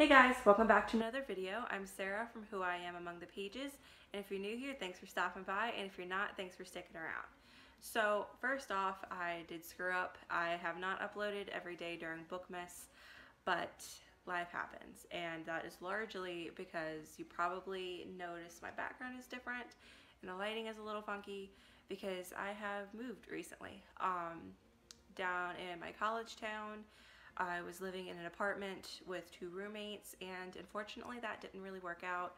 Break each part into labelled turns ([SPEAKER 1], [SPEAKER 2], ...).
[SPEAKER 1] Hey guys, welcome back to another video. I'm Sarah from Who I Am Among the Pages, and if you're new here, thanks for stopping by, and if you're not, thanks for sticking around. So first off, I did screw up. I have not uploaded every day during Bookmas, but life happens, and that is largely because you probably noticed my background is different and the lighting is a little funky because I have moved recently down in my college town. I was living in an apartment with 2 roommates, and unfortunately that didn't really work out.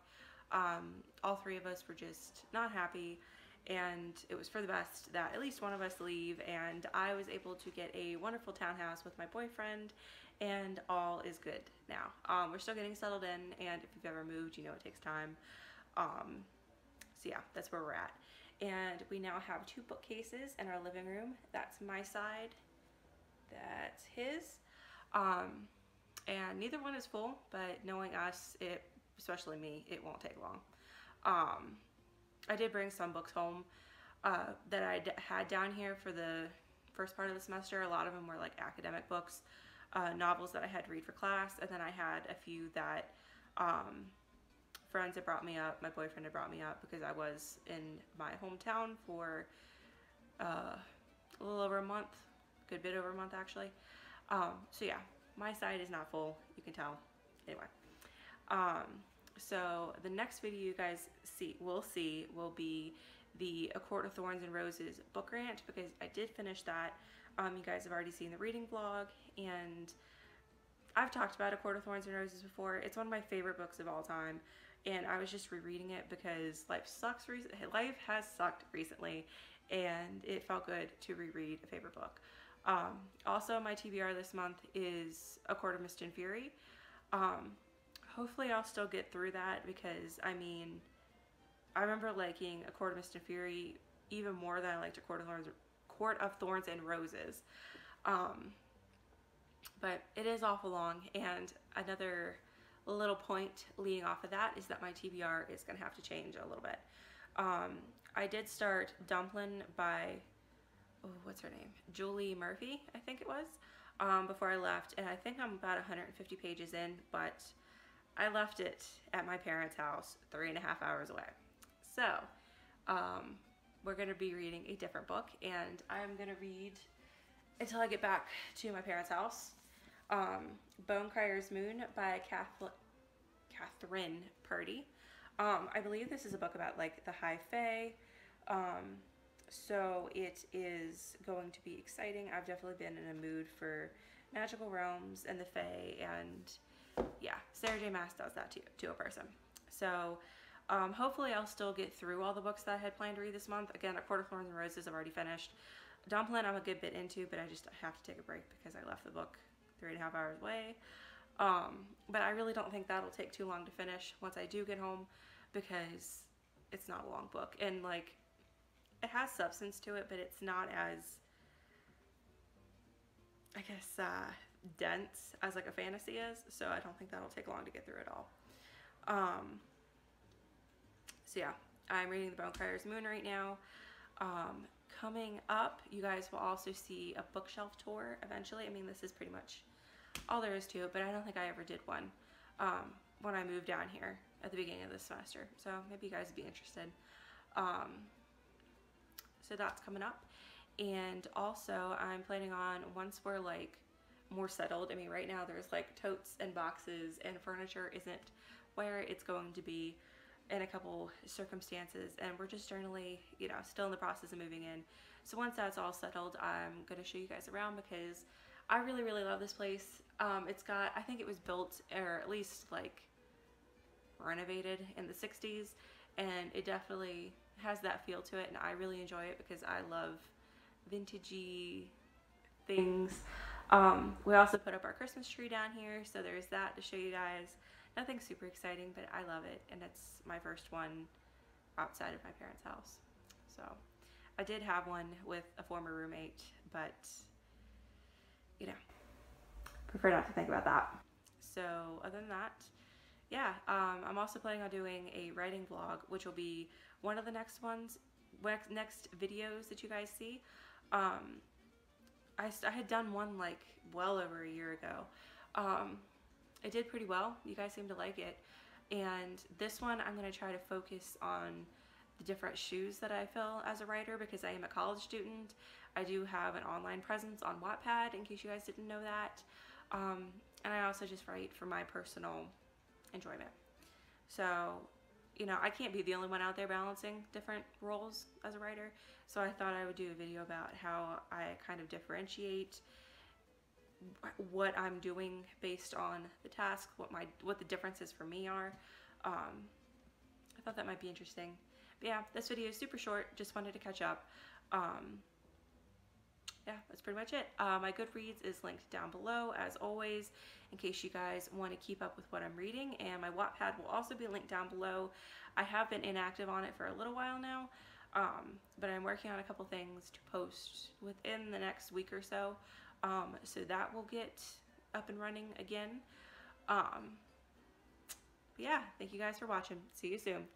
[SPEAKER 1] All 3 of us were just not happy, and it was for the best that at least one of us leave, and I was able to get a wonderful townhouse with my boyfriend, and all is good now. We're still getting settled in, and if you've ever moved, you know it takes time. So yeah, that's where we're at. And we now have 2 bookcases in our living room. That's my side, that's his. And neither one is full, but knowing us, especially me, it won't take long. I did bring some books home that I had down here for the first part of the semester. A lot of them were like academic books, novels that I had to read for class, and then I had a few that friends had brought me up, my boyfriend had brought me up because I was in my hometown for a little over a month, a good bit over a month actually. So yeah, my side is not full, you can tell. Anyway, so the next video you guys will be the A Court of Thorns and Roses book rant, because I did finish that. You guys have already seen the reading vlog, and I've talked about A Court of Thorns and Roses before. It's one of my favorite books of all time, and I was just rereading it because life has sucked recently, and it felt good to reread a favorite book. Also, my TBR this month is A Court of Mist and Fury. Hopefully I'll still get through that, because I mean, I remember liking A Court of Mist and Fury even more than I liked A Court of Thorns and Roses. But it is awful long, and another little point leading off of that is that my TBR is going to have to change a little bit. I did start Dumplin' by what's her name? Julie Murphy, I think it was, before I left, and I think I'm about 150 pages in, but I left it at my parents' house 3.5 hours away. So, we're going to be reading a different book, and I'm going to read until I get back to my parents' house. Bonecryer's Moon by Catherine Purdy. I believe this is a book about like the High Fae. So it is going to be exciting. I've definitely been in a mood for magical realms and the Fae, and yeah, Sarah J. Maas does that to a person. So hopefully I'll still get through all the books that I had planned to read this month. Again, A Court of Thorns and Roses I've already finished. Dumplin' I'm a good bit into, but I just have to take a break because I left the book 3.5 hours away. But I really don't think that'll take too long to finish once I do get home, because it's not a long book, and like, it has substance to it, but it's not as, I guess, dense as like a fantasy is, so I don't think that'll take long to get through it all. So yeah, I'm reading the Bonecryer's Moon right now. Coming up, you guys will also see a bookshelf tour eventually. I mean, this is pretty much all there is to it, but I don't think I ever did one when I moved down here at the beginning of this semester, so maybe you guys would be interested. So that's coming up. And also I'm planning on, once we're like more settled, I mean right now there's like totes and boxes and furniture isn't where it's going to be in a couple circumstances, and we're just generally, you know, still in the process of moving in. So once that's all settled, I'm going to show you guys around, because I really love this place. It's got, I think it was built, or at least like renovated in the 60s, and it definitely has that feel to it, and I really enjoy it because I love vintagey things. We also put up our Christmas tree down here, so there's that to show you guys. Nothing super exciting, but I love it, and it's my first one outside of my parents' house. So I did have one with a former roommate, but you know, prefer not to think about that. So other than that, yeah, I'm also planning on doing a writing vlog, which will be one of the next videos that you guys see. I had done one like well over a year ago, it did pretty well. You guys seem to like it. And this one, I'm going to try to focus on the different shoes that I fill as a writer, because I am a college student. I do have an online presence on Wattpad, in case you guys didn't know that. And I also just write for my personal enjoyment. So, you know, I can't be the only one out there balancing different roles as a writer. So I thought I would do a video about how I kind of differentiate what I'm doing based on the task, what the differences for me are. I thought that might be interesting. But yeah, this video is super short. Just wanted to catch up. Yeah, that's pretty much it. My Goodreads is linked down below, as always, in case you guys want to keep up with what I'm reading. And my Wattpad will also be linked down below. I have been inactive on it for a little while now, but I'm working on a couple things to post within the next week or so. So that will get up and running again. But yeah, thank you guys for watching. See you soon.